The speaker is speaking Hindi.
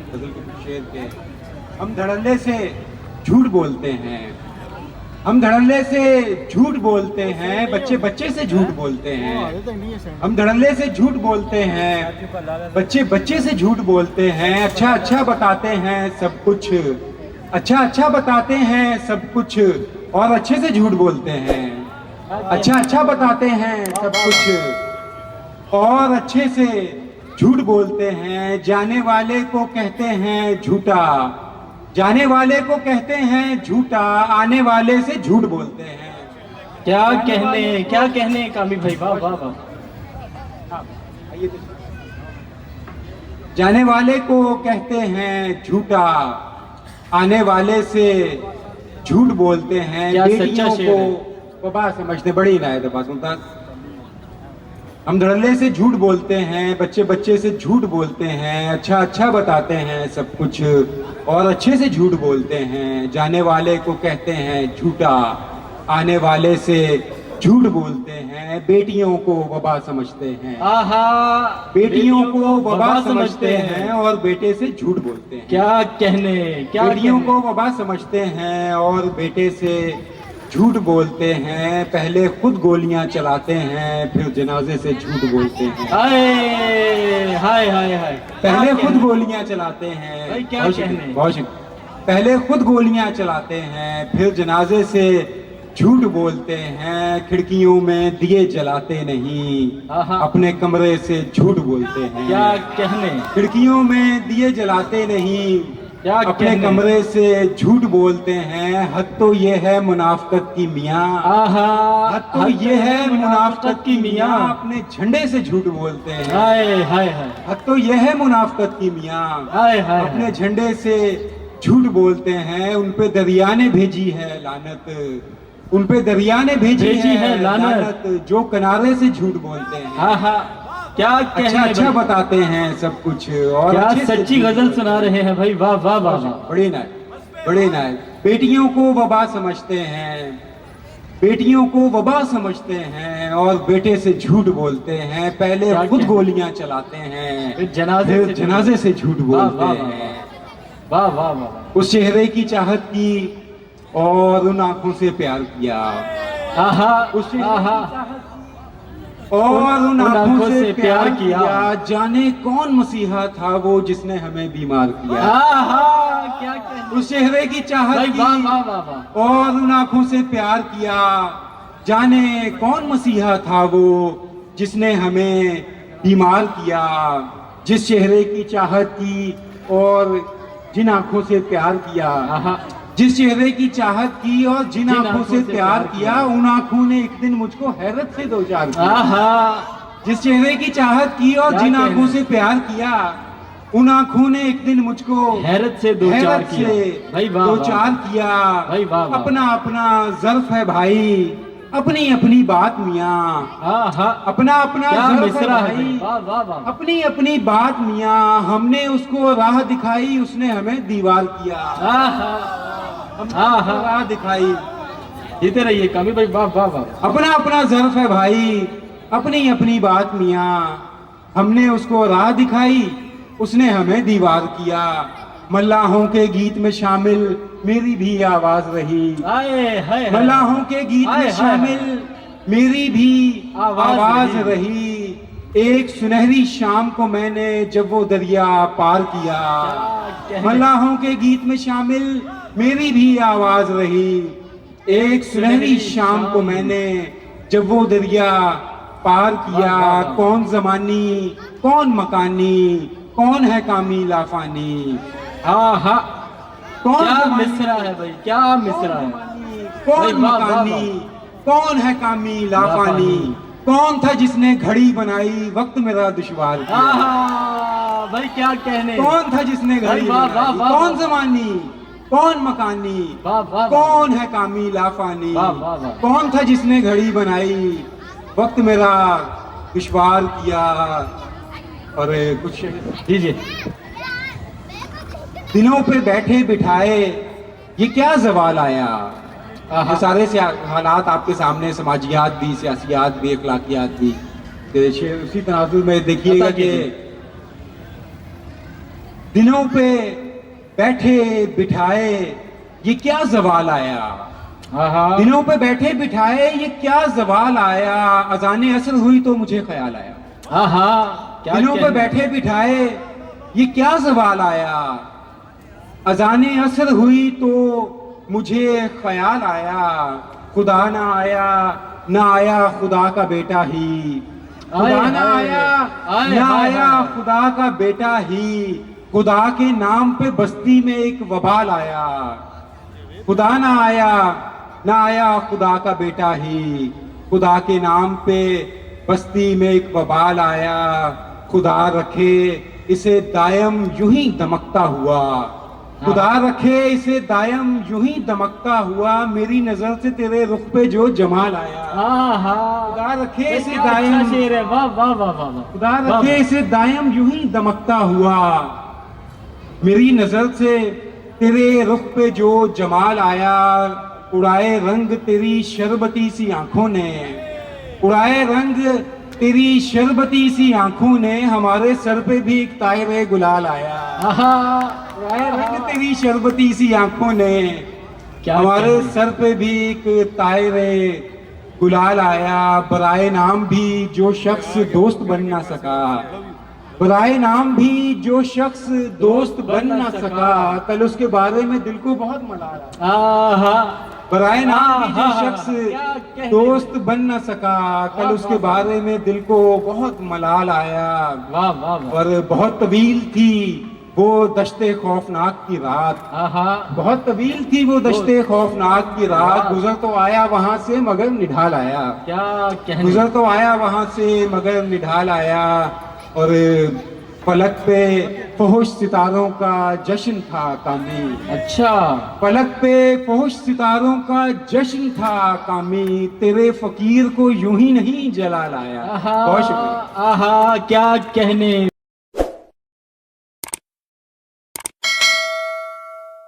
गजल के शेर के। हम धड़ल्ले से झूठ बोलते हैं, हम धड़ल्ले से झूठ बोलते हैं, बच्चे बच्चे से झूठ बोलते हैं। हम धड़ल्ले से झूठ बोलते हैं, बच्चे बच्चे से झूठ बोलते हैं। अच्छा अच्छा बताते हैं सब कुछ, अच्छा अच्छा बताते हैं सब कुछ, और अच्छे से झूठ बोलते हैं। अच्छा अच्छा बताते हैं सब कुछ और अच्छे से झूठ बोलते हैं। जाने वाले को कहते हैं झूठा, जाने वाले को कहते हैं झूठा, आने वाले से झूठ बोलते हैं। क्या कहने कामी भाई, वाह वाह वाह। जाने वाले को कहते हैं झूठा, आने वाले से झूठ बोलते हैं। क्या सच्चा बेटियों शेर है। को बात समझते, बड़ी इनायत है बात सुनता। हम धड़ल्ले से झूठ बोलते हैं, बच्चे बच्चे से झूठ बोलते हैं। अच्छा अच्छा बताते हैं सब कुछ और अच्छे से झूठ बोलते हैं। जाने वाले को कहते हैं झूठा, आने वाले से झूठ बोलते हैं। बेटियों को वबा समझते हैं, आहा, बेटियों को वबा समझते हैं और बेटे से झूठ बोलते हैं। क्या कहने, क्या बेटियों कहने? को वबा समझते हैं और बेटे से झूठ बोलते हैं। पहले खुद गोलियां चलाते हैं, फिर जनाजे से झूठ बोलते हैं। हाय हाय हाय हाय। पहले क्या खुद कहने? गोलियां चलाते हैं, भाई क्या बहुत कहने? शुक्रिया, बहुत शुक्रिया। पहले खुद गोलियां चलाते हैं, फिर जनाजे से झूठ बोलते हैं। खिड़कियों में दिए जलाते नहीं, आहा। अपने कमरे से झूठ बोलते हैं। क्या कहने? खिड़कियों में दिए जलाते नहीं, क्या अपने कहने? कमरे से झूठ बोलते हैं। हद तो ये है मुनाफकत की मियाँ, आहा, हद तो ये है मुनाफकत की मियाँ, अपने झंडे से झूठ बोलते हैं। हाय हाय हाय हद तो ये है मुनाफकत की मियाँ, हाय हाय अपने हाय। झंडे से झूठ बोलते हैं। उन पे दरिया ने भेजी है लानत, उन पे दरिया ने भेजी है लानत, जो किनारे से झूठ बोलते हैं। आहा, क्या कहने अच्छा अच्छा भाई? बताते हैं सब कुछ और क्या अच्छे से सच्ची झूठ गजल सुना रहे हैं भाई, वाह वाह वाह वाह। बड़े नायक, बड़े नायक। बेटियों को वबा समझते हैं, बेटियों को वबा समझते हैं और बेटे से झूठ बोलते हैं। पहले क्या खुद क्या? गोलियां चलाते हैं, फिर जनाजे फिर से जनाजे से झूठ वाह, बोलते वाह, वाह, हैं। वाह वाह वाह। उस चेहरे की चाहत की और उन आंखों से प्यार किया, आहा, उस चेहरे आहा, की चाहत और उन आंखों से प्यार किया। जाने कौन मसीहा था वो जिसने हमें बीमार किया। आहा, क्या कहने? उस चेहरे की चाहत भाई की वाह वाह वाह वाह। और उन आंखों से प्यार किया। जाने कौन मसीहा था वो जिसने हमें बीमार किया। जिस चेहरे की चाहत की और जिन आंखों से प्यार किया, आहा, जिस चेहरे की चाहत की और जिन आंखों से प्यार किया, उन आंखों ने एक दिन मुझको हैरत से दो चार किया। आहा, जिस चेहरे की चाहत की और क्या जिन कहने? आंखों से प्यार किया, उन आंखों ने एक दिन मुझको हैरत से दो चार हैरत किया। से भाई वाह दो वाह। चार किया। भाई वाह वाह। अपना अपना ज़र्फ है भाई, अपनी अपनी बात मियाँ, आहा, अपना अपना क्या ज़र्फ मिसरा है भाई, भाई, वाह वाह वाह। अपनी अपनी बात मियाँ। हमने उसको राह दिखाई, उसने हमें दीवार किया। आहा, हमने आहा। उसको राह दिखाई। जीते रहिए कामी भाई, वाह वाह वाह। अपना अपना ज़र्फ है भाई, अपनी अपनी बात मियाँ। हमने उसको राह दिखाई, उसने हमें दीवार किया। मल्लाहों के गीत में शामिल मेरी भी आवाज रही, आए हाय, मल्लाहों के गीत हाय, में हाय, शामिल मेरी भी आवाज आवाज रही। एक सुनहरी शाम को मैंने जब वो दरिया पार किया। कहने? मल्लाहों के गीत में शामिल मेरी भी आवाज रही। एक सुनहरी शाम को मैंने जब वो दरिया पार किया। वाह, वाह, वाह। कौन जमानी कौन मकानी, कौन है कामी लाफानी। आहा, कौन क्या जमानी, मिसरा है भाई, क्या मिसरा है। कौन भाई, वाह, वाह, मकानी, कौन है कामी लाफानी। लाफानी। कौन था जिसने घड़ी बनाई वक्त मेरा दुश्वार किया। आहा, भाई क्या कहने। कौन था जिसने घड़ी भाई, वाह, वाह, बनाई। वाह, कौन वाह। जमानी कौन मकानी, वाह वाह वाह। कौन है कामी लाफानी। वाह, वाह, वाह। कौन था जिसने घड़ी बनाई वक्त मेरा दुश्वार किया। और कुछ दीजिए। दिनों पे बैठे बिठाए ये क्या जवाल आया। ये सारे हालात आपके सामने, समाजियात भी, सियासियात भी, अखलाकियात भी। उसी तनाजुर में देखिएगा बता कि दीजिए। दिनों पे बैठे बिठाए ये क्या जवाल आया, हाँ दिनों पे बैठे बिठाए ये क्या जवाल आया, अजाने असर हुई तो मुझे ख्याल आया। हाँ, क्या दिनों पे कहने। बैठे बिठाए ये क्या जवाल आया, अजाने असर हुई तो मुझे ख्याल आया। खुदा ना आया, ना आया खुदा का बेटा ही, खुदा आए, ना आए, आया, आए, ना आए, आया आए। खुदा का बेटा ही, खुदा के नाम पे बस्ती में एक वबाल आया। खुदा ना आया, ना आया खुदा का बेटा ही, खुदा के नाम पे बस्ती में एक वबाल आया। खुदा रखे इसे दायम यूं ही दमकता हुआ, खुदा रखे इसे दायम यूं ही दमकता हुआ, मेरी नजर से तेरे रुख पे जो जमाल आया। हाँ, खुदा रखे इसे क्या दायम, अच्छा शेर है, वाह वाह वाह वाह वाह। खुदा वाह, रखे इसे दायम यूं ही दमकता हुआ, मेरी नजर से तेरे रुख पे जो जमाल आया। उड़ाए रंग तेरी शरबती सी आंखों ने, उड़ाए रंग तेरी शरबती सी आंखों ने, हमारे सर पे भी एक तायरे गुलाल आया। हाँ, उड़ाए रंग तेरी शरबती सी आंखों ने, क्या हमारे कहने। सर पे भी एक तायरे गुलाल आया। बराए नाम भी जो शख्स दोस्त बन ना सका, बराए नाम भी जो शख्स दोस्त बन ना सका, कल उसके बारे में दिल को बहुत मलाल आया। हाँ, बराए नाम भी जो हाँ, क्या शख्स कहने। दोस्त बन ना सका, कल वाह, उसके वाह, बारे में दिल को बहुत मलाल आया। वाह वाह वाह। और बहुत तवील थी वो दश्ते खौफनाक की रात, हाँ, बहुत तवील थी वो दश्ते खौफनाक की रात, वाह। गुजर तो आया वहां से मगर निढाल आया, क्या कहने। गुजर तो आया वहां से मगर निढाल आया। और फलक पे फहुश सितारों का जश्न था कामी, अच्छा, फलक पे फहुश सितारों का जश्न था कामी, तेरे फकीर को यूं ही नहीं जला लाया। बहुत शुक्रिया। आहा, क्या कहने।